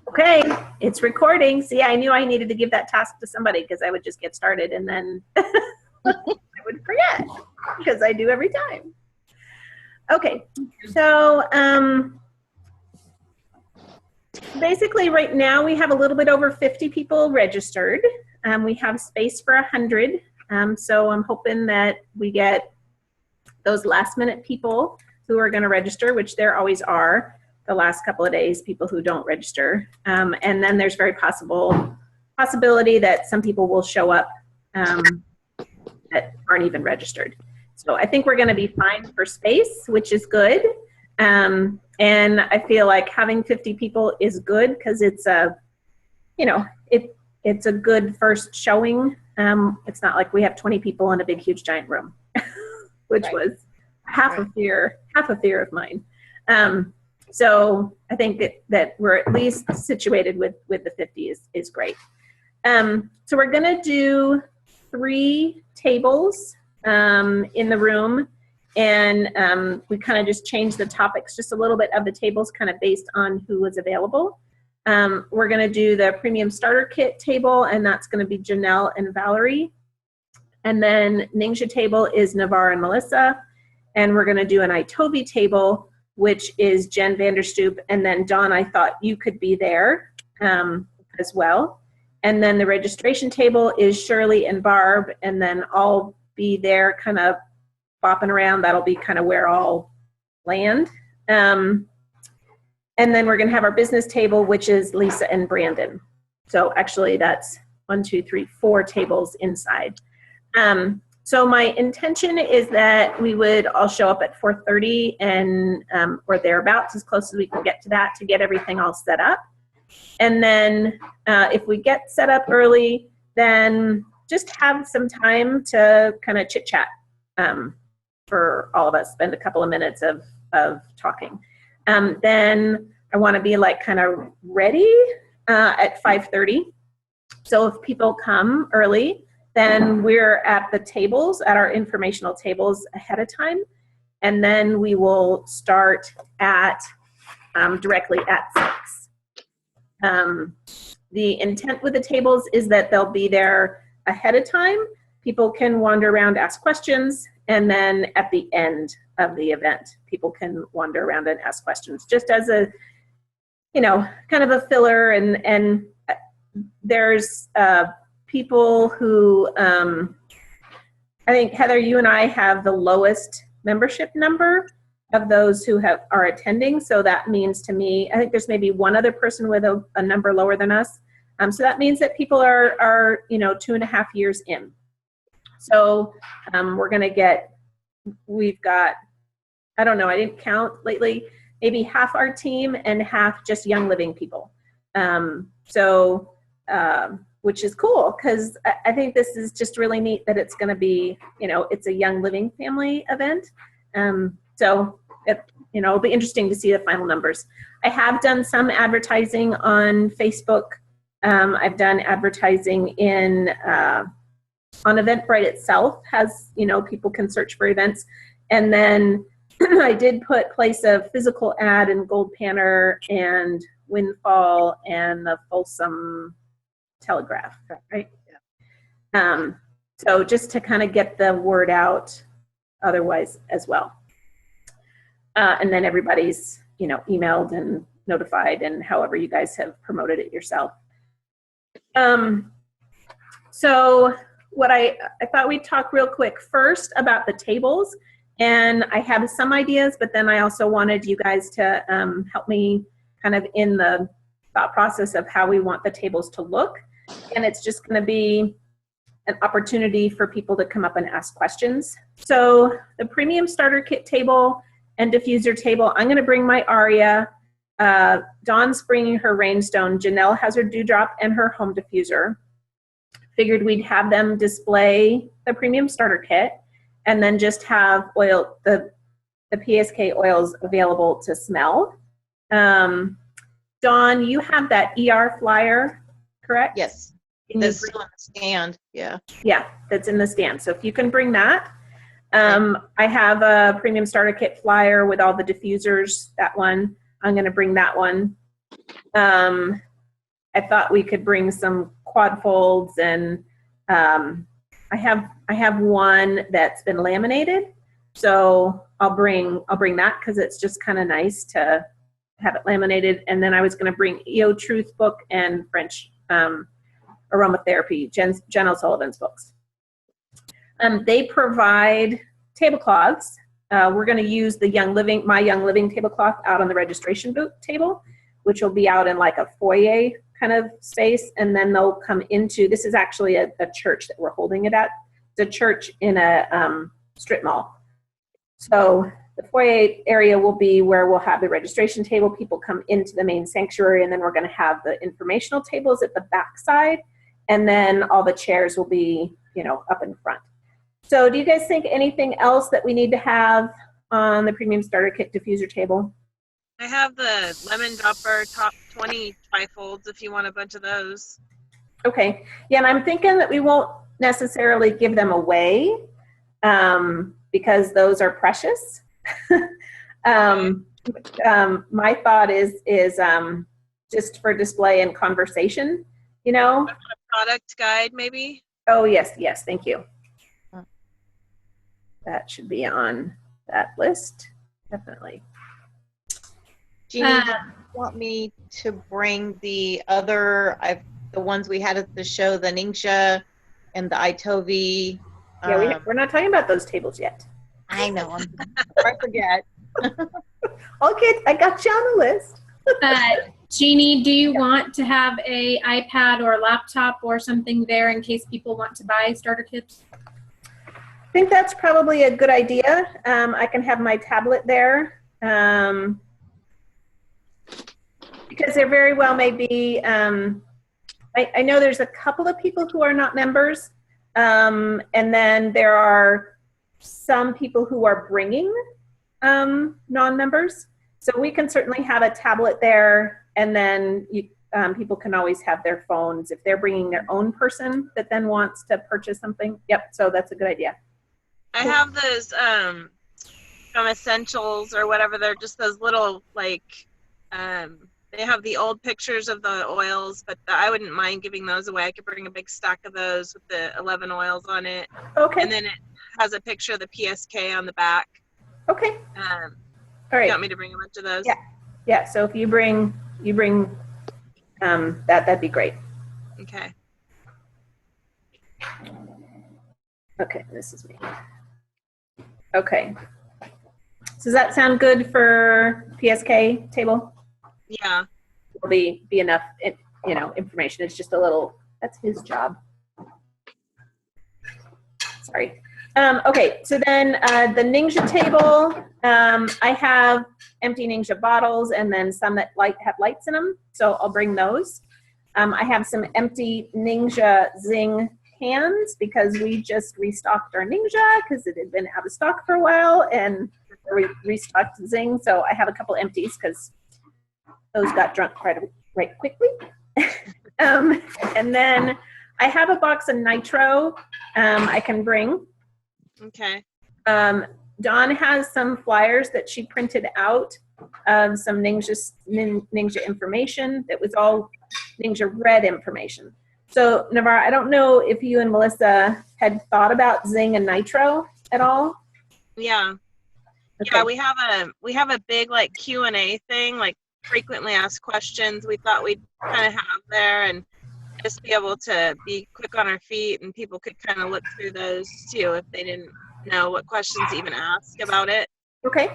Okay, it's recording. See, I knew I needed to give that task to somebody because I would just get started and then I would forget because I do every time. Okay, so basically right now we have a little bit over 50 people registered. We have space for 100. So I'm hoping that we get those last minute people who are going to register, which there always are the last couple of days, people who don't register. And then there's very possibility that some people will show up that aren't even registered. So I think we're going to be fine for space, which is good. And I feel like having 50 people is good because it's a, you know, it's a good first showing. It's not like we have 20 people in a big, huge, giant room, which was half a fear of mine. So I think that we're at least situated with the 50 is great. So we're going to do 3 tables in the room, and we kind of just changed the topics just a little bit of the tables kind of based on who was available. We're going to do the Premium Starter Kit table, and that's going to be Janelle and Valerie. And then Ningxia table is Navarre and Melissa. And we're going to do an Itovi table, which is Jen Vanderstoop. And then Dawn, I thought you could be there as well. And then the registration table is Shirley and Barb. And then I'll be there kind of bopping around. That'll be kind of where I'll land. And then we're going to have our business table, which is Lisa and Brandon. So actually that's 4 tables inside. So my intention is that we would all show up at 4:30 and or thereabouts, as close as we can get to that, to get everything all set up. And then if we get set up early, then just have some time to kind of chit chat for all of us, spend a couple of minutes of talking. Then I want to be like kind of ready at 5:30. So if people come early, then we're at the tables, at our informational tables ahead of time. And then we will start at directly at 6. The intent with the tables is that they'll be there ahead of time. People can wander around, ask questions, and then at the end of the event, people can wander around and ask questions, just as a, you know, kind of a filler. And there's people who, I think Heather, you and I have the lowest membership number of those who are attending. So that means to me, I think there's maybe one other person with a number lower than us. So that means that people are, you know, 2.5 years in. So we're going to we've got, I don't know, I didn't count lately, maybe half our team and half just Young Living people. Which is cool, because I think this is just really neat that it's going to be, you know, it's a Young Living family event. So, you know, it'll be interesting to see the final numbers. I have done some advertising on Facebook. I've done advertising on Eventbrite itself, has, you know, people can search for events. And then I did place a physical ad in Gold Panner and Windfall and the Folsom Telegraph, right? Yeah. So just to kind of get the word out otherwise as well. And then everybody's, you know, emailed and notified, and however you guys have promoted it yourself. So what I thought we'd talk real quick first about the tables, and I have some ideas, but then I also wanted you guys to help me kind of in the thought process of how we want the tables to look. And it's just going to be an opportunity for people to come up and ask questions. So the Premium Starter Kit table and diffuser table, I'm going to bring my Aria. Dawn's bringing her Rainstone. Janelle has her Dewdrop and her home diffuser. Figured we'd have them display the Premium Starter Kit and then just have the PSK oils available to smell. Dawn, you have that ER flyer, correct? Yes. That's still in the stand. Yeah. Yeah, that's in the stand. So if you can bring that. I have a Premium Starter Kit flyer with all the diffusers, that one. I'm going to bring that one. I thought we could bring some quad folds, and I have one that's been laminated, so I'll bring that because it's just kind of nice to have it laminated. And then I was going to bring EO Truth book and French aromatherapy, Jen O'Sullivan's books. They provide tablecloths. We're going to use the My Young Living tablecloth out on the registration booth table, which will be out in like a foyer kind of space. And then they'll come into, this is actually a church that we're holding it at. It's a church in a strip mall. So the foyer area will be where we'll have the registration table. People come into the main sanctuary, and then we're going to have the informational tables at the back side. And then all the chairs will be, up in front. So do you guys think anything else that we need to have on the premium starter kit diffuser table? I have the lemon dropper top 20 trifolds if you want a bunch of those. Okay. Yeah, and I'm thinking that we won't necessarily give them away because those are precious. My thought is just for display and conversation, A product guide, maybe? Oh, yes, thank you. That should be on that list, definitely. Jeannie, do you want me to bring the ones we had at the show, the Ningxia and the Itovi? Yeah, we're not talking about those tables yet. I know. I forget. Okay, I got you on the list. Jeannie, do you want to have a iPad or a laptop or something there in case people want to buy starter kits? I think that's probably a good idea. I can have my tablet there because there very well may be, I know there's a couple of people who are not members, and then there are some people who are bringing non-members. So we can certainly have a tablet there, and then people can always have their phones if they're bringing their own person that then wants to purchase something. Yep, so that's a good idea. I have those from Essentials or whatever. They're just those little, they have the old pictures of the oils, but I wouldn't mind giving those away. I could bring a big stack of those with the 11 oils on it. Okay. And then it has a picture of the PSK on the back. Okay. All right. You want me to bring a bunch of those? Yeah. So if you bring that'd be great. Okay. Okay, this is me. Okay. So does that sound good for PSK table? Yeah. Will be enough, information. It's just a little. That's his job. Sorry. Okay, so then the Ningxia table, I have empty Ningxia bottles and then some that have lights in them, so I'll bring those. I have some empty Ningxia Zing cans because we just restocked our Ningxia because it had been out of stock for a while, and we restocked Zing, so I have a couple empties because those got drunk right quickly. And then I have a box of nitro I can bring. Okay. Dawn has some flyers that she printed out of some Ningxia information that was all Ningxia Red information. So Navarra, I don't know if you and Melissa had thought about Zing and nitro at all. Yeah. Okay. Yeah, we have a big Q&A thing, frequently asked questions we thought we'd kind of have there, and just be able to be quick on our feet, and people could kind of look through those too if they didn't know what questions to even ask about it. Okay.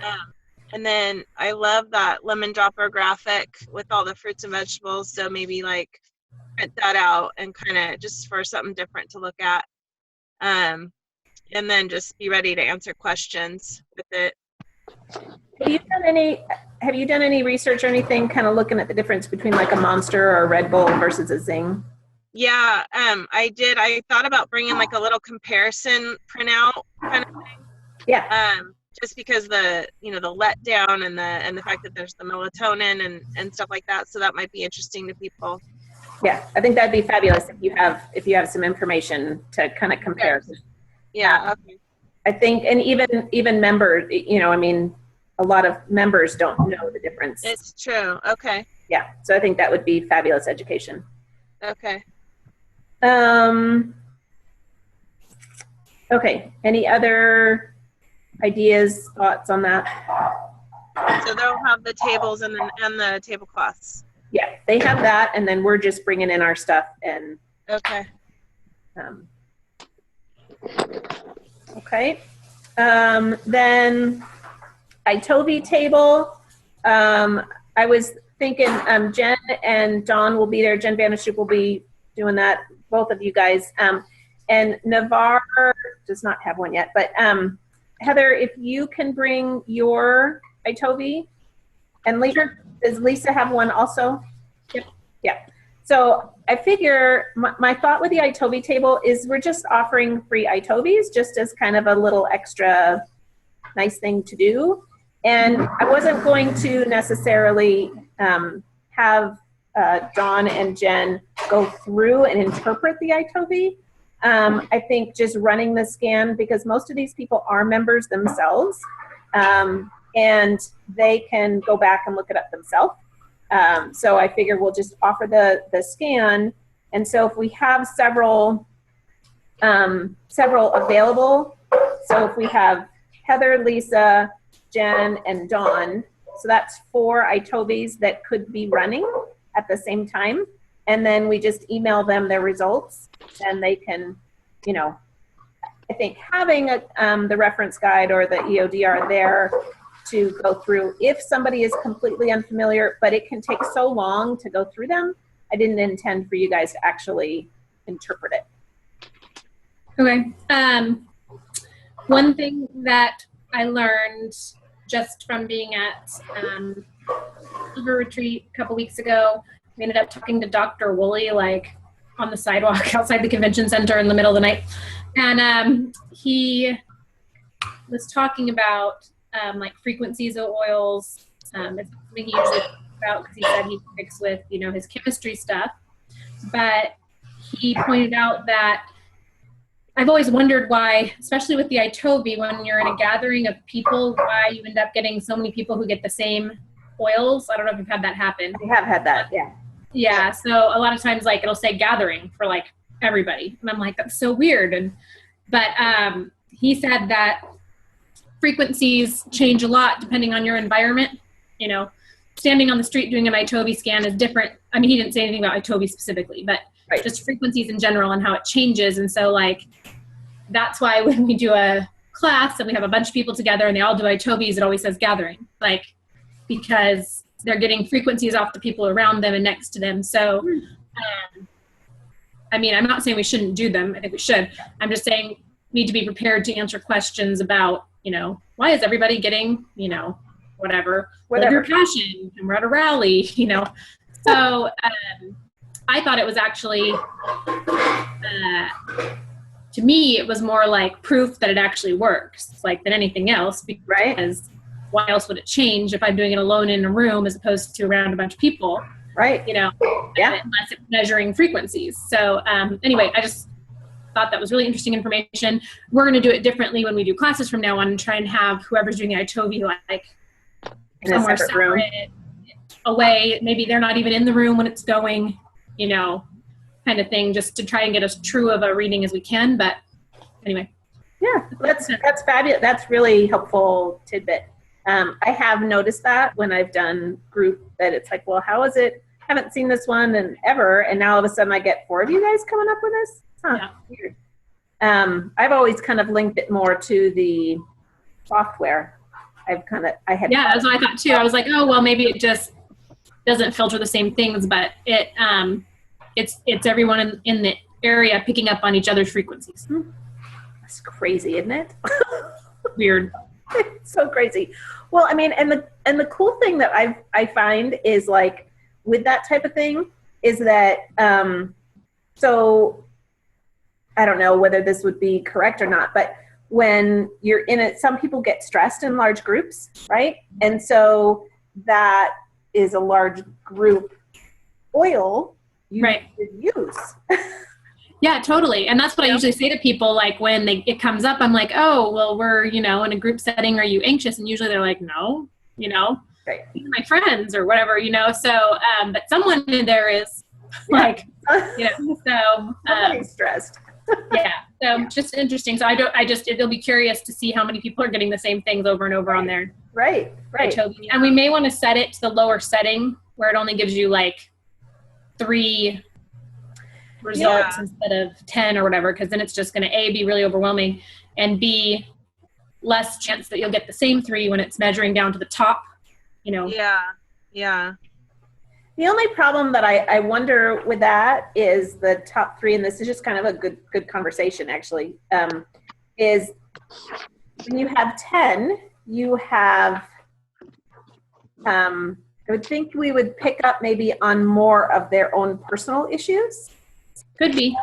And then I love that lemon dropper graphic with all the fruits and vegetables, so maybe print that out and kind of just for something different to look at, and then just be ready to answer questions with it. Have you done any research or anything kind of looking at the difference between a Monster or a Red Bull versus a Zing? Yeah, I did. I thought about bringing a little comparison printout kind of thing. Yeah. Just because the letdown and the fact that there's the melatonin and stuff like that, so that might be interesting to people. Yeah, I think that'd be fabulous if you have some information to kind of compare. Yeah. Okay. I think, and even members, a lot of members don't know the difference. It's true. Okay. Yeah, so I think that would be fabulous education. Okay. Okay, any other ideas, thoughts on that? So they'll have the tables and the tablecloths. Yeah, they have that, and then we're just bringing in our stuff and, Okay. okay. Then Itovi table. I was thinking Jen and Dawn will be there. Jen Vanishuk will be doing that, both of you guys. And Navarre does not have one yet, but Heather, if you can bring your Itovi, and does Lisa have one also? Yep. Yeah. So I figure my thought with the Itovi table is we're just offering free Itovis just as kind of a little extra nice thing to do. And I wasn't going to necessarily have Dawn and Jen go through and interpret the Itovi. I think just running the scan, because most of these people are members themselves, and they can go back and look it up themselves. So I figure we'll just offer the scan. And so if we have several available, so if we have Heather, Lisa, Jen, and Dawn, so that's 4 Itovis that could be running at the same time. And then we just email them their results, and they can, you know, I think having the reference guide or the EODR there to go through, if somebody is completely unfamiliar, but it can take so long to go through them, I didn't intend for you guys to actually interpret it. Okay. One thing that I learned just from being at Silver Retreat a couple weeks ago, we ended up talking to Dr. Woolley, like on the sidewalk outside the convention center in the middle of the night. And he was talking about like frequencies of oils. It's something he usually talks about because he said he fix with, you know, his chemistry stuff. But he pointed out that I've always wondered why, especially with the Itovi, when you're in a gathering of people, why you end up getting so many people who get the same oils. I don't know if you've had that happen. We have had that, yeah. Yeah, so a lot of times, like, it'll say gathering for, like, everybody. And I'm like, that's so weird. But he said that frequencies change a lot depending on your environment. You know, standing on the street doing an Itovi scan is different. I mean, he didn't say anything about Itovi specifically, but right. Just frequencies in general and how it changes. And so, like, that's why when we do a class and we have a bunch of people together and they all do Itovis, it always says gathering. Like, because they're getting frequencies off the people around them and next to them. So, I mean, I'm not saying we shouldn't do them. I think we should. I'm just saying we need to be prepared to answer questions about, you know, why is everybody getting, you know, whatever. Live your passion, and we're at a rally, you know. So I thought it was actually, to me, it was more like proof that it actually works, like than anything else. Because right. Why else would it change if I'm doing it alone in a room as opposed to around a bunch of people? Right. You know, yeah. Unless it's measuring frequencies. So anyway, I just thought that was really interesting information. We're going to do it differently when we do classes from now on and try and have whoever's doing the Itovi like in somewhere a separate room. Away. Maybe they're not even in the room when it's going, you know, kind of thing, just to try and get as true of a reading as we can. But anyway. Yeah, that's fabulous. That's really helpful tidbit. I have noticed that when I've done group that it's like, well, how is it? I haven't seen this one and ever, and now all of a sudden I get 4 of you guys coming up with this. Huh, yeah. Weird. I've always kind of linked it more to the software. I had. Yeah, that's what I thought too. I was like, oh, well, maybe it just doesn't filter the same things, but it's everyone in the area picking up on each other's frequencies. That's crazy, isn't it? Weird. It's so crazy. Well, I mean, and the cool thing that I find is like with that type of thing is that so I don't know whether this would be correct or not, but when you're in it, some people get stressed in large groups, right? And so that is a large group oil you right. should use. Yeah, totally. And that's what I usually say to people, like when it comes up, I'm like, oh, well, we're, in a group setting. Are you anxious? And usually they're like, no, Right. these are my friends or whatever, So, but someone in there is like, so, Nobody's stressed. yeah. So just interesting. So it'll be curious to see how many people are getting the same things over and over on there. Right. And we may want to set it to the lower setting where it only gives you like 3 results instead of 10 or whatever, because then it's just going to A, be really overwhelming, and B, less chance that you'll get the same 3 when it's measuring down to the top, Yeah. The only problem that I wonder with that is the top 3, and this is just kind of a good conversation actually, is when you have 10, you have, I would think we would pick up maybe on more of their own personal issues. Could be.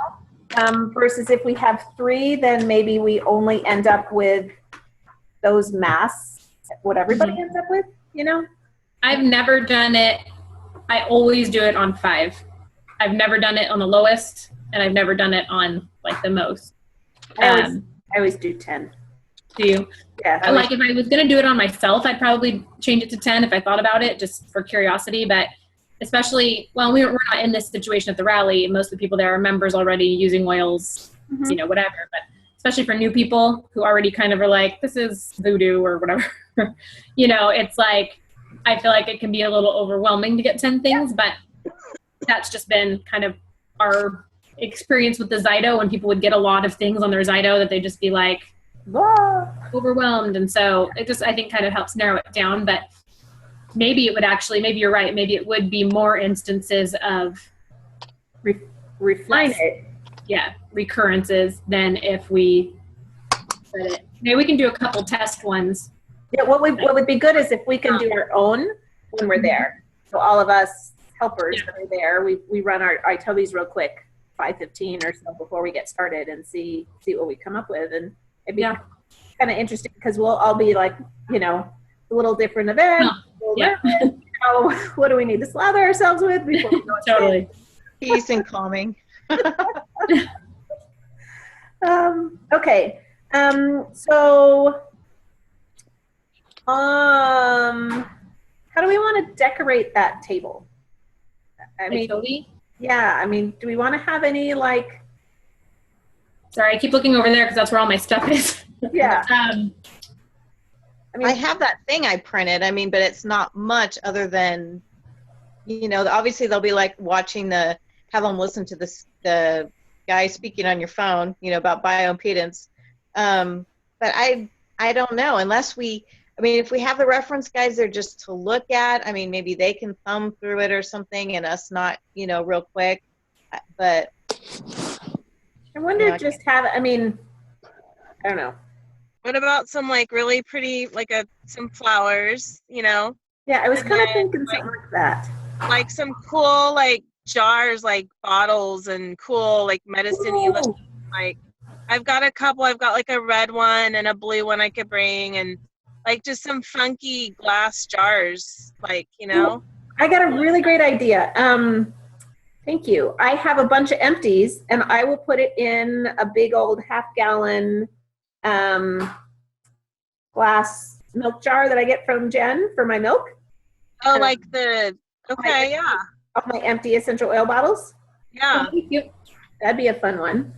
Versus if we have 3, then maybe we only end up with those masks, what everybody ends up with, I've never done it. I always do it on 5. I've never done it on the lowest, and I've never done it on like the most. I always do 10. Do you? Yeah. Like if I was going to do it on myself, I'd probably change it to 10 if I thought about it, just for curiosity. But especially, we're not in this situation at the rally. Most of the people there are members already using oils, whatever. But especially for new people who already kind of are like, this is voodoo or whatever. It's like, I feel like it can be a little overwhelming to get 10 things, but that's just been kind of our experience with the Zyto, when people would get a lot of things on their Zyto that they'd just be like overwhelmed. And so it just, I think, kind of helps narrow it down. But maybe you're right. Maybe it would be more instances of refine it. Yeah, recurrences than if we said it. Maybe we can do a couple test ones. Yeah, what would be good is if we can do our own when we're there. So all of us helpers that are there, we run our ITOBIs real quick, 5:15 or so before we get started, and see what we come up with. And it'd be kind of interesting because we'll all be like, a little different event. What do we need to slather ourselves with before we go? Totally. Peace and calming. Okay. So, how do we want to decorate that table? I mean, do we want to have any like? Sorry, I keep looking over there because that's where all my stuff is. Yeah. I have that thing I printed. But it's not much other than, obviously they'll be like watching have them listen to the guy speaking on your phone, about bioimpedance. But I don't know, unless if we have the reference guides, they're just to look at. Maybe they can thumb through it or something, and us not, real quick. But I wonder, I don't know. What about some like really pretty, like some flowers, Yeah, I was kind of thinking something like that. Like some cool like jars, like bottles, and cool like medicine-y looking, like I've got a couple. I've got like a red one and a blue one I could bring, and like just some funky glass jars, like, I got a really great idea. Thank you. I have a bunch of empties, and I will put it in a big old half-gallon glass milk jar that I get from Jen for my milk. Oh, like yeah. All my empty essential oil bottles. Yeah. That'd be a fun one.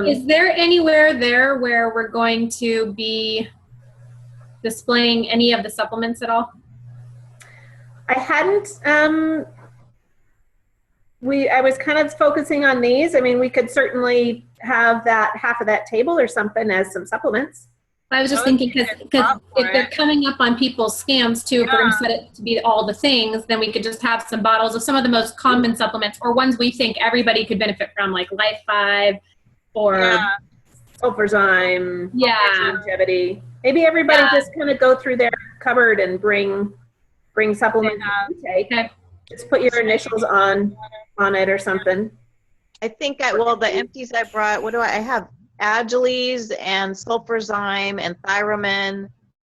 Is there anywhere there where we're going to be displaying any of the supplements at all? I hadn't, I was kind of focusing on these. We could certainly have half of that table or something as some supplements. I was just thinking because if they're coming up on people's scams too, if we're going to set it to be all the things, then we could just have some bottles of some of the most common supplements or ones we think everybody could benefit from, like Life 5 or Sulfurzyme, longevity. Maybe everybody just kind of go through their cupboard and bring supplements to take. Okay. Just put your initials on it or something. I think the empties I brought, I have Agiles and Sulfurzyme and Thyromin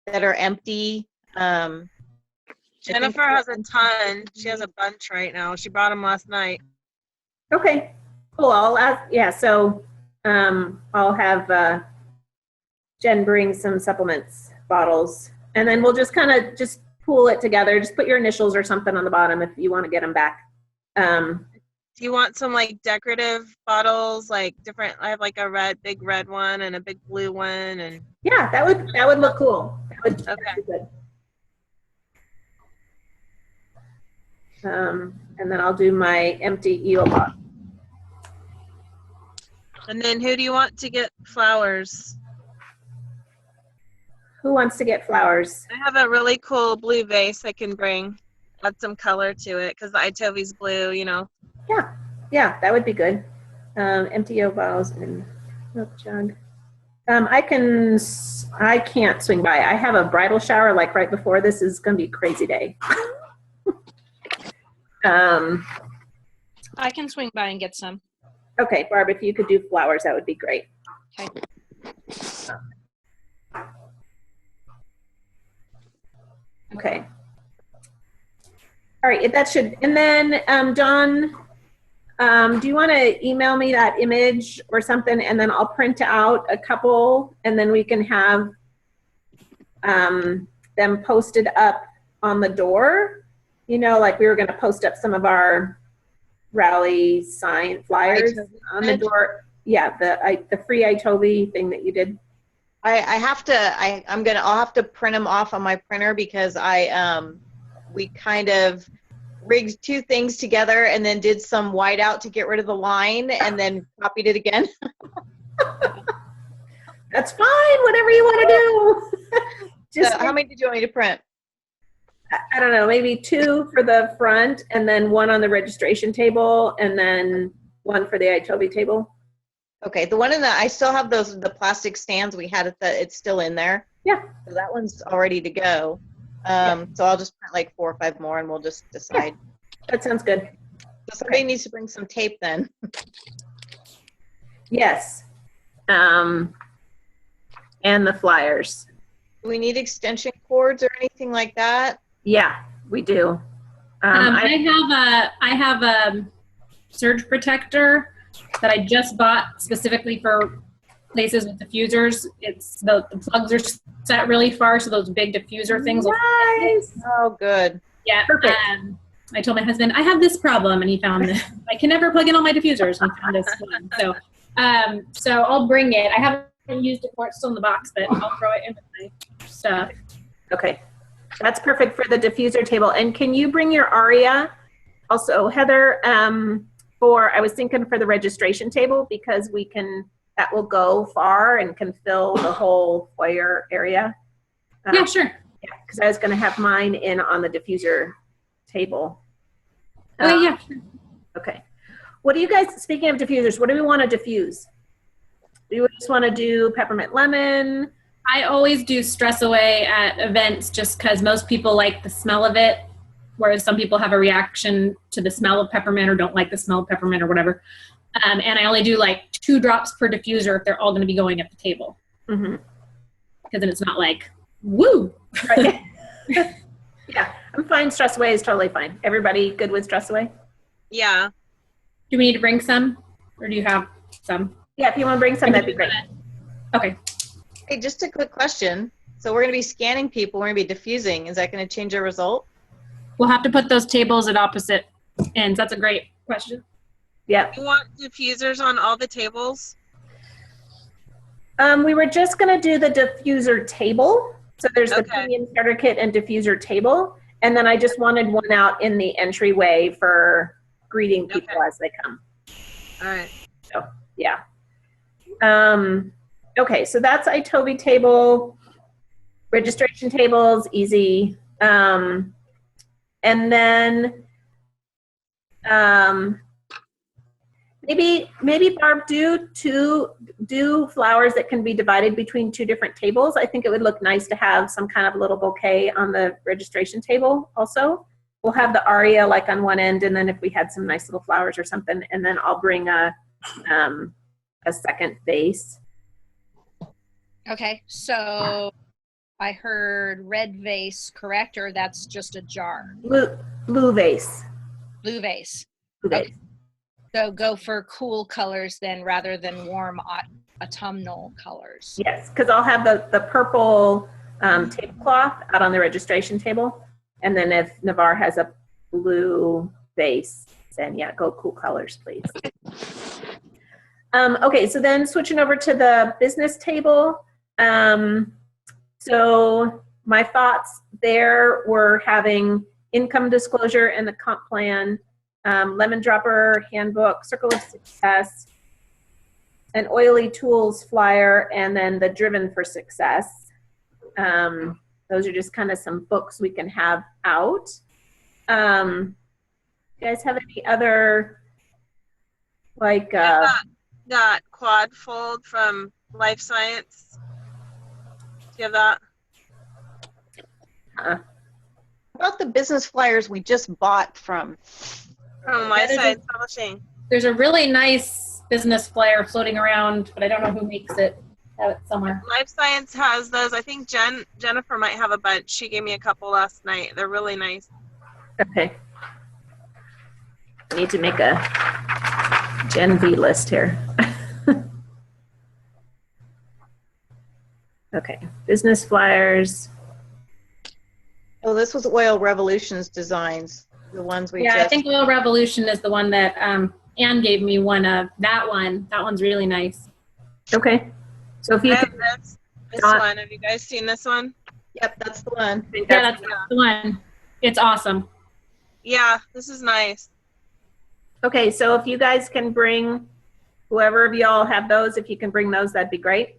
that are empty. Jennifer has a ton. She has a bunch right now. She brought them last night. Okay. Oh, I'll ask, yeah, so I'll have Jen bring some supplements bottles, and then we'll just kind of just pool it together. Just put your initials or something on the bottom if you want to get them back. Do you want some like decorative bottles, like different? I have like a big red one and a big blue one, and Yeah, that would look cool. That would be good. And then I'll do my empty EO box. and then who do you want to get flowers? Who wants to get flowers? I have a really cool blue vase I can bring. Add some color to it because the Itovi's blue, you know. Yeah, that would be good. Empty EO bottles and milk jug. I can't swing by. I have a bridal shower like right before this is going to be a crazy day. I can swing by and get some. Okay, Barb, if you could do flowers, that would be great. Okay. Okay. All right, that should, and then Dawn, do you want to email me that image or something, and then I'll print out a couple, and then we can have them posted up on the door. You know, like we were going to post up some of our rally sign flyers on the door. Yeah, the free Itovi thing that you did. I'll have to print them off on my printer because we kind of rigged two things together and then did some whiteout to get rid of the line and then copied it again. That's fine, whatever you want to do. Just So how many did you want me to print? I don't know, maybe 2 for the front and then 1 on the registration table and then 1 for the Itobi table. Okay, the one I still have the plastic stands we had it's still in there. Yeah. So that one's all ready to go. So I'll just print like 4 or 5 more and we'll just decide. That sounds good. So somebody needs to bring some tape then. Yes. And the flyers. Do we need extension cords or anything like that? Yeah, we do. I have a surge protector that I just bought specifically for places with diffusers. It's the plugs are set really far, so those big diffuser things. Nice. Oh, good. Yeah, Perfect. I told my husband I have this problem, and he found this. I can never plug in all my diffusers, and he found this one. So I'll bring it. I haven't used it for it's still in the box, but I'll throw it in with my stuff. Okay. That's perfect for the diffuser table. And can you bring your Aria? Also, Heather, I was thinking for the registration table because that will go far and can fill the whole foyer area. Yeah, sure. Yeah, because I was going to have mine in on the diffuser table. Yeah, sure. Okay. What do you guys, speaking of diffusers, what do we want to diffuse? Do we just want to do peppermint lemon? I always do Stress Away at events just because most people like the smell of it, whereas some people have a reaction to the smell of peppermint or don't like the smell of peppermint or whatever. And I only do like 2 drops per diffuser if they're all going to be going at the table. Mm-hmm. Because then it's not like, woo! Right. Yeah, I'm fine. Stress Away is totally fine. Everybody good with Stress Away? Yeah. Do we need to bring some? Or do you have some? Yeah, if you want to bring some, that'd be great. Okay. Hey, just a quick question. So we're going to be scanning people. We're going to be diffusing. Is that going to change our result? We'll have to put those tables at opposite ends. That's a great question. Yeah. You want diffusers on all the tables? We were just going to do the diffuser table. So there's the Okay. premium starter kit and diffuser table. And then I just wanted one out in the entryway for greeting people Okay. as they come. All right. Yeah. Okay, so that's Itobi table. Registration tables, easy. And then maybe Barb, do flowers that can be divided between 2 different tables. I think it would look nice to have some kind of little bouquet on the registration table also. We'll have the Aria like on one end, and then if we had some nice little flowers or something, and then I'll bring a second vase. Okay, so I heard red vase, correct? Or that's just a jar? Blue vase. Blue vase. Blue vase. Okay. So go for cool colors then rather than warm autumnal colors. Yes, because I'll have the purple tablecloth out on the registration table. And then if Navarre has a blue base, then yeah, go cool colors, please. Okay, so then switching over to the business table. So my thoughts there were having income disclosure and the comp plan, lemon dropper handbook, circle of success, an oily tools flyer, and then the driven for success. Those are just kind of some books we can have out. You guys have any other like That quad fold from Life Science. Do you have that? About the business flyers we just bought from. From Life Science Publishing. There's a really nice business flyer floating around, but I don't know who makes it. I have it somewhere. Life Science has those. I think Jennifer might have a bunch. She gave me a couple last night. They're really nice. Okay. I need to make a Gen V list here. Okay, business flyers. Oh, this was Oil Revolution's designs, the ones we Yeah, just. I think Oil Revolution is the one that Anne gave me one of. That one's really nice. Okay, so if you I have could, this Dot. one. Have you guys seen this one? Yep, that's the one. think Yeah, that's, that's the one. It's awesome. Yeah, this is nice. okay, so if you guys can bring, whoever of y'all have those, if you can bring those, that'd be great.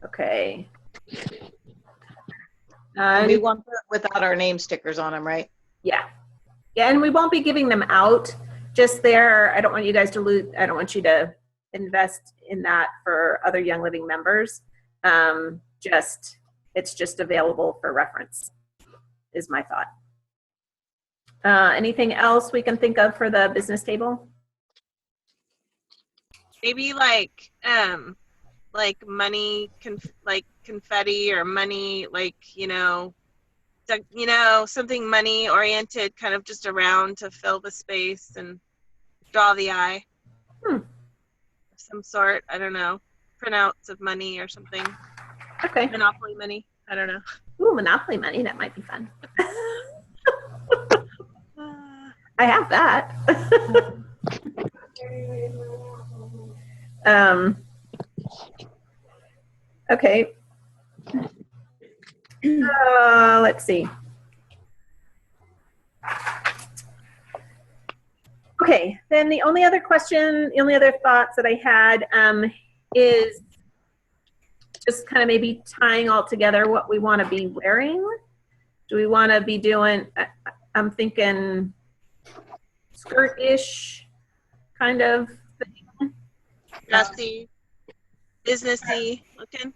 Okay. We want them without our name stickers on them, right? Yeah. Yeah, and we won't be giving them out just there. I don't want you guys to lose, I don't want you to invest in that for other Young Living members. It's just available for reference, is my thought. Anything else we can think of for the business table? Maybe like money, like confetti or money, like something money oriented, kind of just around to fill the space and draw the eye. Of some sort. I don't know. Printouts of money or something. Okay. Monopoly money. I don't know. Ooh, Monopoly money, that might be fun. I have that. Okay. Let's see. Okay, then the only other thoughts that I had is just kind of maybe tying all together what we want to be wearing. Do we want to be doing, I'm thinking skirt-ish kind of thing. Dressy, businessy looking.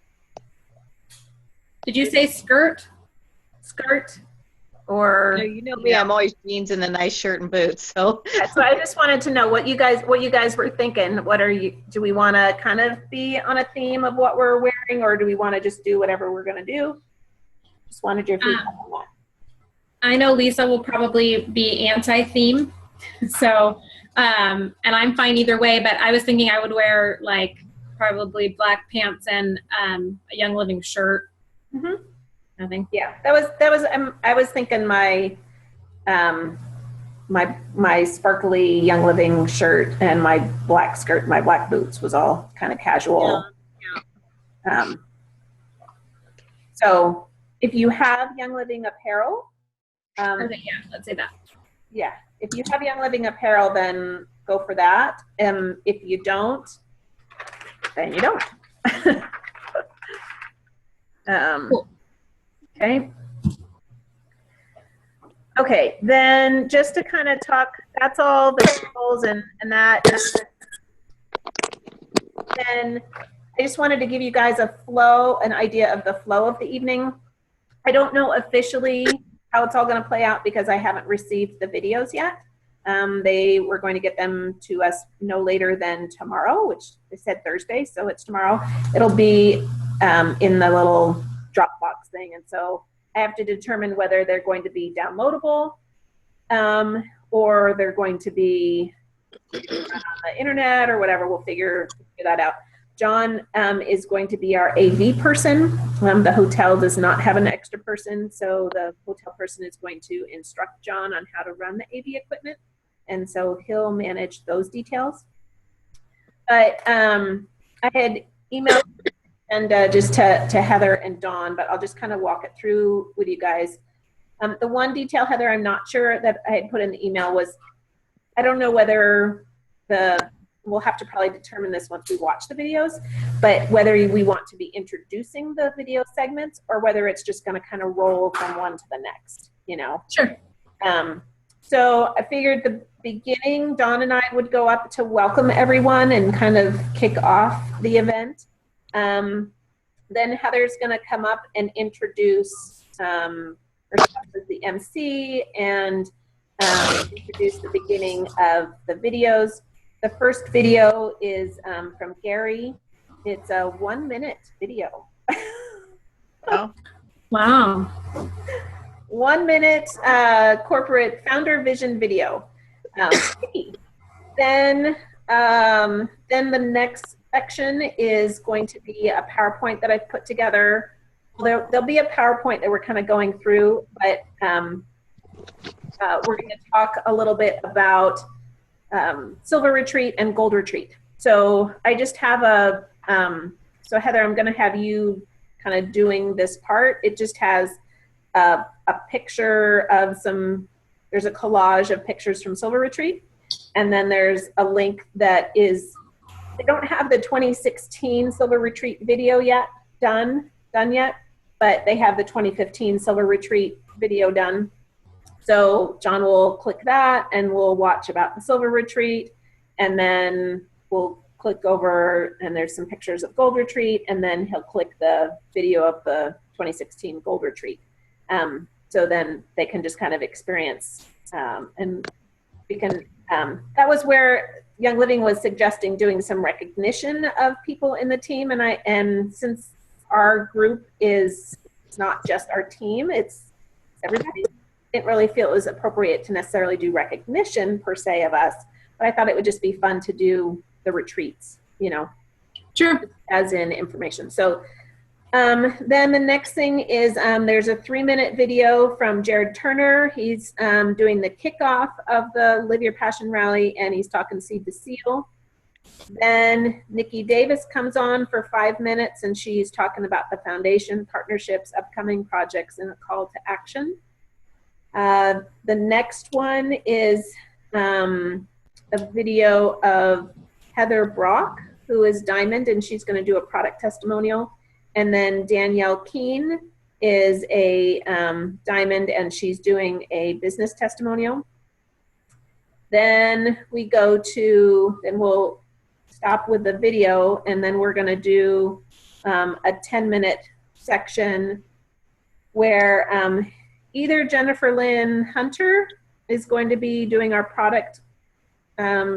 Did you say skirt? Skirt or No, you know me, I'm always jeans and a nice shirt and boots. So so I just wanted to know what you guys were thinking. Do we want to kind of be on a theme of what we're wearing, or do we want to just do whatever we're going to do? Just wanted your feedback on that. I know Lisa will probably be anti-theme, so and I'm fine either way. But I was thinking I would wear like probably black pants and a Young Living shirt. Mm-hmm. Nothing. Yeah, that was. I was thinking my my sparkly Young Living shirt and my black skirt, my black boots was all kind of casual. Yeah. So if you have Young Living apparel, Okay, yeah, let's say that. yeah, if you have Young Living apparel, then go for that. If you don't, then you don't. Cool. Okay. Okay, then just to kind of talk, that's all the goals and that. Then I just wanted to give you guys an idea of the flow of the evening. I don't know officially how it's all going to play out because I haven't received the videos yet. They were going to get them to us no later than tomorrow, which they said Thursday, so it's tomorrow. It'll be in the little Dropbox thing. And so I have to determine whether they're going to be downloadable or they're going to be on the internet or whatever. We'll figure that out. John is going to be our AV person. The hotel does not have an extra person, so the hotel person is going to instruct John on how to run the AV equipment, and so he'll manage those details. But I had emailed and just to Heather and Dawn, but I'll just kind of walk it through with you guys. The one detail, Heather, I'm not sure that I had put in the email was, I don't know whether we'll have to probably determine this once we watch the videos, but whether we want to be introducing the video segments or whether it's just going to kind of roll from one to the next, you know? Sure. So I figured the beginning, Dawn and I would go up to welcome everyone and kind of kick off the event. Then Heather's going to come up and introduce herself as the MC and introduce the beginning of the videos. The first video is from Gary. It's a 1-minute video. Oh. Wow. 1 minute corporate founder vision video. Then the next section is going to be a PowerPoint that I've put together. There'll be a PowerPoint that we're kind of going through, but we're going to talk a little bit about Silver Retreat and Gold Retreat. So I just have so Heather, I'm going to have you kind of doing this part. It just has a picture of there's a collage of pictures from Silver Retreat. And then there's a link that is, they don't have the 2016 Silver Retreat video yet done yet, but they have the 2015 Silver Retreat video done. So John will click that and we'll watch about the Silver Retreat, and then we'll click over and there's some pictures of Gold Retreat, and then he'll click the video of the 2016 Gold Retreat. So then they can just kind of experience, and we can, that was where Young Living was suggesting doing some recognition of people in the team, and since our group is not just our team, it's everybody, didn't really feel it was appropriate to necessarily do recognition per se of us, but I thought it would just be fun to do the retreats, you know, Sure. as in information. So then the next thing is there's a 3-minute video from Jared Turner. He's doing the kickoff of the Live Your Passion Rally, and he's talking Seed to Seal. Then Nikki Davis comes on for 5 minutes, and she's talking about the foundation, partnerships, upcoming projects, and a call to action. The next one is a video of Heather Brock, who is Diamond, and she's going to do a product testimonial. And then Danielle Keene is a Diamond, and she's doing a business testimonial. Then we go to, then we'll stop with the video, and then we're going to do a 10-minute section where either Jennifer Lynn Hunter is going to be doing our product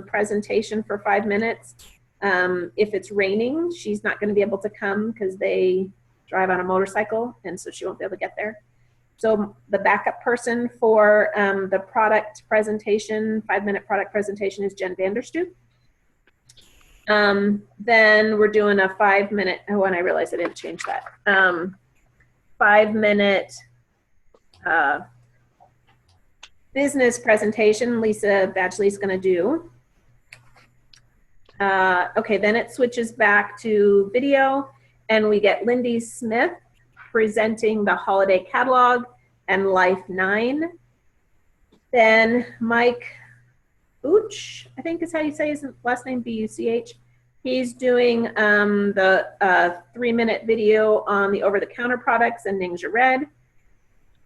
presentation for 5 minutes. If it's raining, she's not going to be able to come because they drive on a motorcycle, and so she won't be able to get there. So the backup person for the product presentation, 5-minute product presentation, is Jen Vanderstoop. Then we're doing a 5-minute, oh, and I realized I didn't change that. 5-minute business presentation Lisa Badgley is going to do. Okay, then it switches back to video, and we get Lindy Smith presenting the holiday catalog and Life 9. Then Mike Buch, I think is how you say his last name, B-U-C-H. He's doing the 3-minute video on the over-the-counter products and Ningxia Red.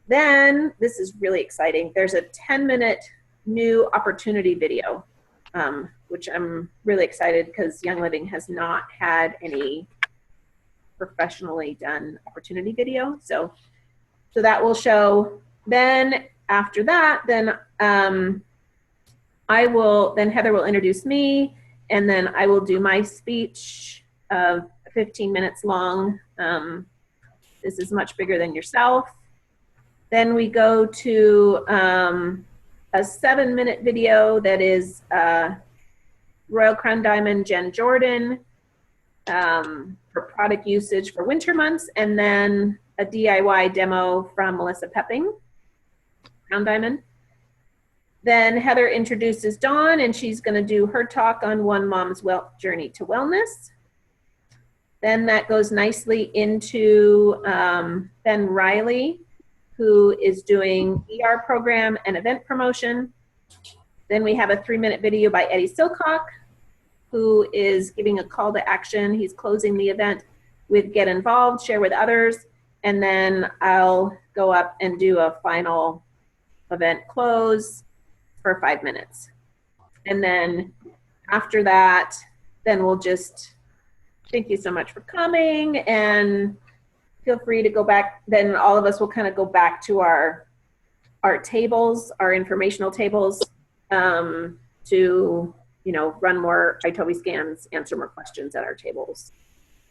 Then, this is really exciting, there's a 10-minute new opportunity video, which I'm really excited because Young Living has not had any professionally done opportunity video. So that will show. Then after that, then Heather will introduce me, and then I will do my speech of 15 minutes long. This is much bigger than yourself. Then we go to a 7-minute video that is Royal Crown Diamond Jen Jordan for product usage for winter months, and then a DIY demo from Melissa Pepping, Crown Diamond. Then Heather introduces Dawn, and she's going to do her talk on One Mom's Journey to Wellness. Then that goes nicely into Ben Riley, who is doing ER program and event promotion. Then we have a 3-minute video by Eddie Silcock, who is giving a call to action. He's closing the event with get involved, share with others, and then I'll go up and do a final event close for 5 minutes. And then after that, then we'll just thank you so much for coming, and feel free to go back. Then all of us will kind of go back to our tables, our informational tables, to, you know, run more iToby scans, answer more questions at our tables.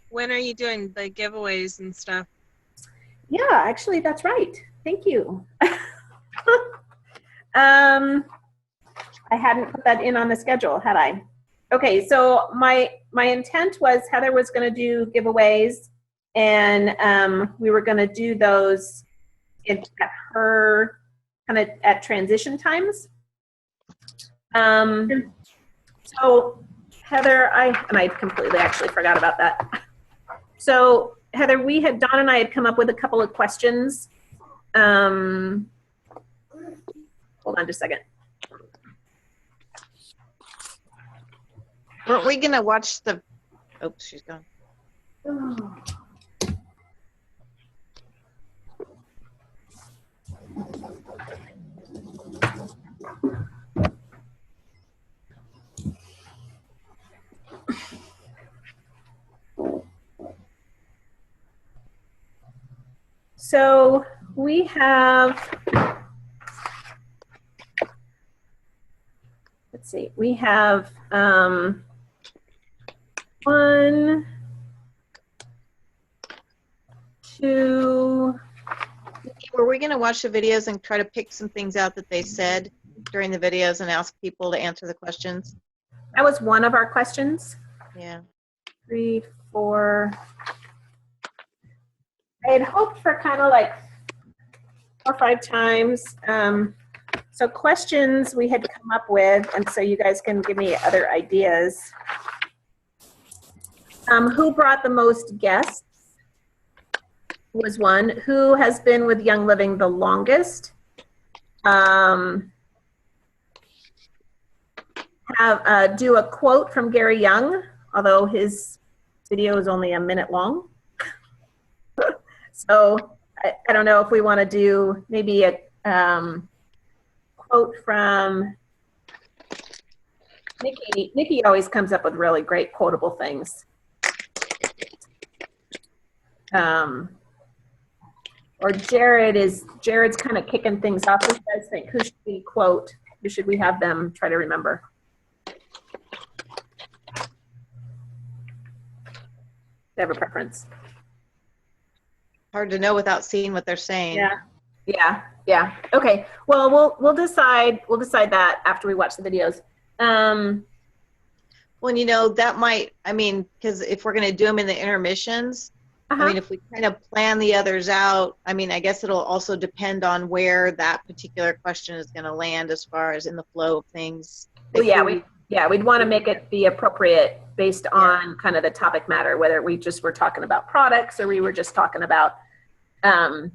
When are you doing the giveaways and stuff? Yeah, actually, that's right. Thank you. I hadn't put that in on the schedule, had I? Okay, so my intent was Heather was going to do giveaways, and we were going to do those at her kind of at transition times. So Heather, I completely actually forgot about that. So Heather, Dawn and I had come up with a couple of questions. Hold on just a second. Weren't we gonna watch the? Oh, she's gone. So we have, let's see, we have 1, 2. Were we gonna watch the videos and try to pick some things out that they said during the videos and ask people to answer the questions? That was one of our questions. Yeah. 3, 4. I had hoped for kind of like 4 or 5 times. So questions we had come up with, and so you guys can give me other ideas. Who brought the most guests was one. Who has been with Young Living the longest? Do a quote from Gary Young, although his video is only a minute long. So I don't know if we want to do maybe a quote from Nikki. Nikki always comes up with really great quotable things. Or Jared's kind of kicking things off. What do you guys think? Who should we quote? Who should we have them try to remember? Do you have a preference? Hard to know without seeing what they're saying. Yeah. Okay. Well, we'll decide that after we watch the videos. Well, you know, that might, I mean, because if we're going to do them in the intermissions, I mean, if we kind of plan the others out, I mean, I guess it'll also depend on where that particular question is going to land as far as in the flow of things. Well, we'd want to make it be appropriate based on kind of the topic matter, whether we just were talking about products or we were just talking about, you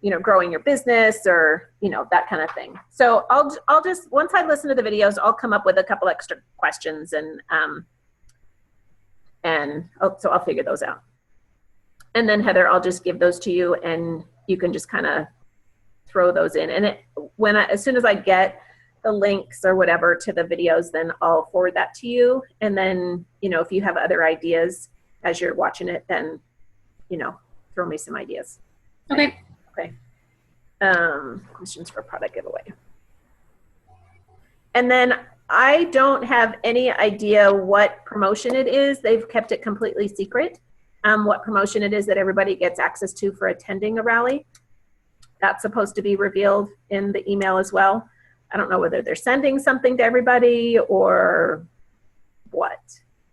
know, growing your business or, you know, that kind of thing. So I'll just, once I listen to the videos, I'll come up with a couple extra questions so I'll figure those out. And then Heather, I'll just give those to you and you can just kind of throw those in. And as soon as I get the links or whatever to the videos, then I'll forward that to you. And then, you know, if you have other ideas as you're watching it, then, you know, throw me some ideas. Okay. Questions for product giveaway. And then I don't have any idea what promotion it is. They've kept it completely secret. what promotion it is that everybody gets access to for attending a rally. That's supposed to be revealed in the email as well. I don't know whether they're sending something to everybody or what.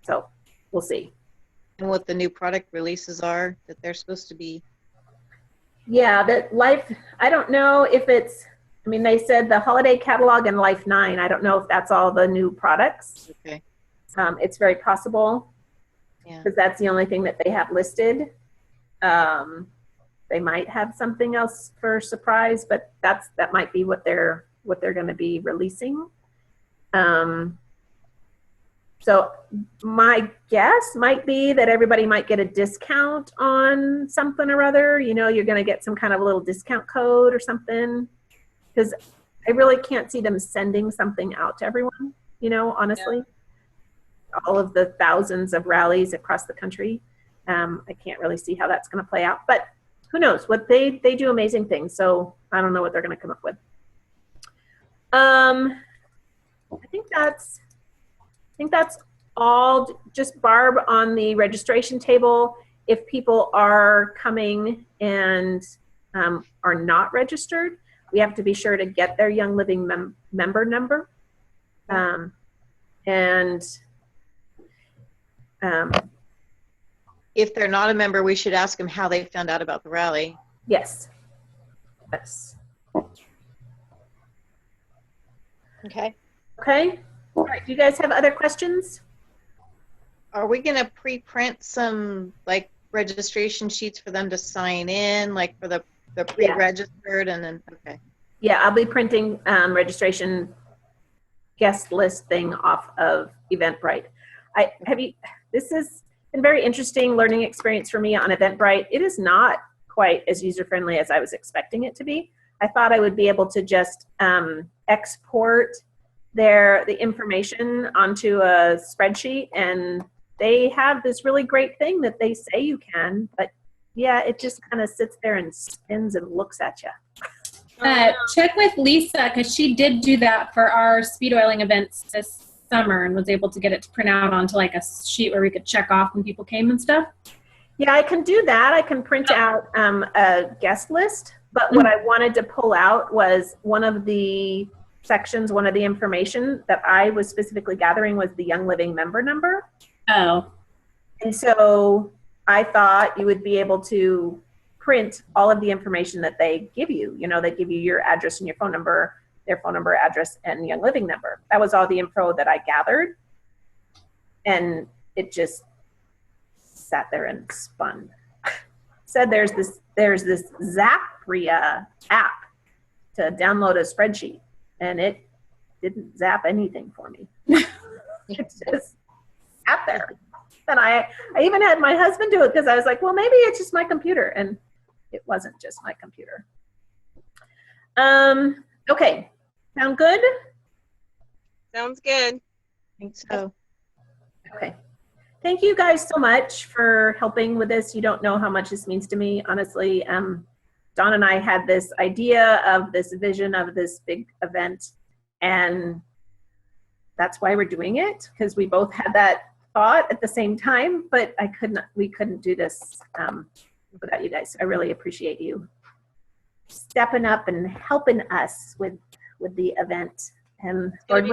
So we'll see. And what the new product releases are that they're supposed to be. Yeah, that Life, I don't know if it's, I mean, they said the holiday catalog and Life 9. I don't know if that's all the new products. Okay. It's very possible Yeah. because that's the only thing that they have listed. They might have something else for surprise, but that might be what they're going to be releasing. So my guess might be that everybody might get a discount on something or other. You know, you're going to get some kind of a little discount code or something, because I really can't see them sending something out to everyone, you know, honestly. Yeah. All of the thousands of rallies across the country. I can't really see how that's going to play out, but who knows? What they do amazing things, so I don't know what they're going to come up with. I think that's all. Just Barb, on the registration table, if people are coming and are not registered, we have to be sure to get their Young Living member number. If they're not a member, we should ask them how they found out about the rally. Yes. Yes. Okay. Okay. All right. Do you guys have other questions? Are we going to pre-print some like registration sheets for them to sign in, like for the pre-registered, and then okay. Yeah, I'll be printing registration guest list thing off of Eventbrite. This has been very interesting learning experience for me on Eventbrite. It is not quite as user-friendly as I was expecting it to be. I thought I would be able to just export the information onto a spreadsheet, and they have this really great thing that they say you can, but yeah, it just kind of sits there and spins and looks at you. Check with Lisa, because she did do that for our speed oiling events this summer and was able to get it to print out onto like a sheet where we could check off when people came and stuff. Yeah, I can do that. I can print out a guest list, but what I wanted to pull out was one of the sections, one of the information that I was specifically gathering was the Young Living member number. Oh. And so I thought you would be able to print all of the information that they give you. You know, they give you your address and your phone number, their phone number, address, and Young Living number. That was all the info that I gathered. And it just sat there and spun. Said there's this Zapria app to download a spreadsheet, and it didn't zap anything for me. It just sat there. And I even had my husband do it because I was like, well, maybe it's just my computer, and it wasn't just my computer. Okay, sound good? Sounds good. I think so. Okay. Thank you guys so much for helping with this. You don't know how much this means to me, honestly. Dawn and I had this idea of this vision of this big event, and that's why we're doing it, because we both had that thought at the same time, but we couldn't do this without you guys. I really appreciate you stepping up and helping us with the event. And Lord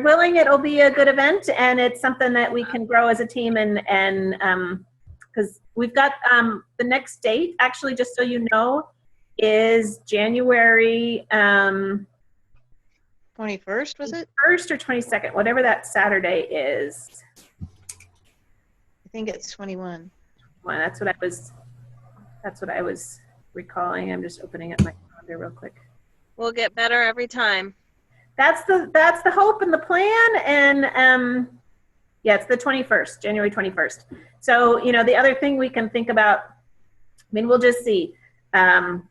willing, it'll be a good event, and it's something that we can grow as a team, and because we've got the next date, actually, just so you know, is January 21st, was it? 1st or 22nd, whatever that Saturday is. I think it's 21. Well, that's what I was recalling. I'm just opening up my calendar real quick. We'll get better every time. That's the hope and the plan. And yeah, it's the 21st, January 21st. So, you know, the other thing we can think about, I mean, we'll just see, you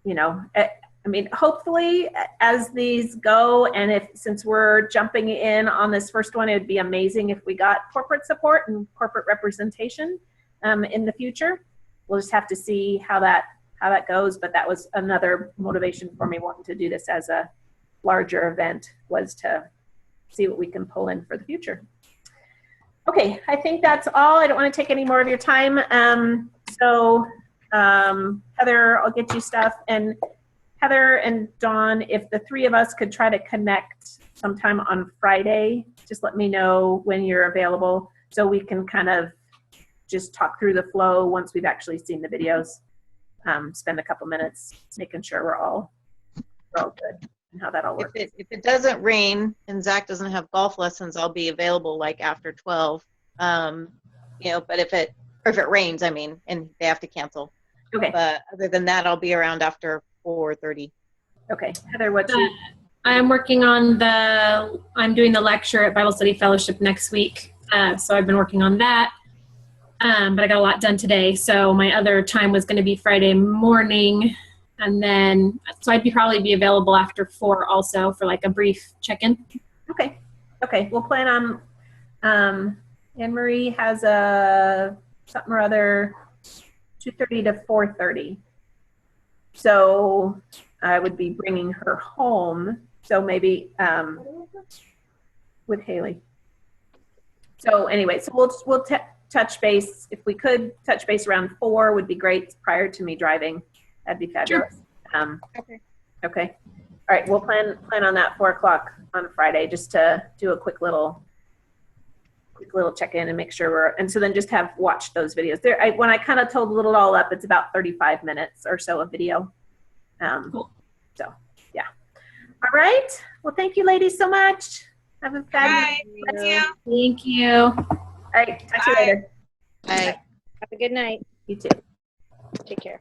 know, I mean, hopefully as these go, and since we're jumping in on this first one, it would be amazing if we got corporate support and corporate representation in the future. We'll just have to see how that goes. But that was another motivation for me wanting to do this as a larger event, was to see what we can pull in for the future. Okay, I think that's all. I don't want to take any more of your time. Heather, I'll get you stuff. And Heather and Dawn, if the three of us could try to connect sometime on Friday, just let me know when you're available so we can kind of just talk through the flow once we've actually seen the videos. Spend a couple minutes making sure we're all good and how that all works. If it doesn't rain and Zach doesn't have golf lessons, I'll be available like after 12. But if it rains, I mean, and they have to cancel. Okay. But other than that, I'll be around after 4:30. Okay. Heather, what's your... I'm doing the lecture at Bible Study Fellowship next week. So I've been working on that. But I got a lot done today. So my other time was going to be Friday morning. And then, so I'd probably be available after 4 also for like a brief check-in. Okay. We'll plan on, Anne-Marie has something or other, 2:30 to 4:30. So I would be bringing her home. So maybe with Haley. So anyway, so we'll touch base. If we could touch base around 4 would be great prior to me driving. That'd be fabulous. Sure. Okay. All right. We'll plan on that 4 o'clock on Friday just to do a quick little check-in and make sure and so then just have watched those videos there. When I kind of totaled it all up, it's about 35 minutes or so of video. Cool. So yeah. All right. Well, thank you ladies so much. Have a fabulous Bye. Thank you. All right. Talk to you Bye. later. Bye. Have a good night. You too. Take care.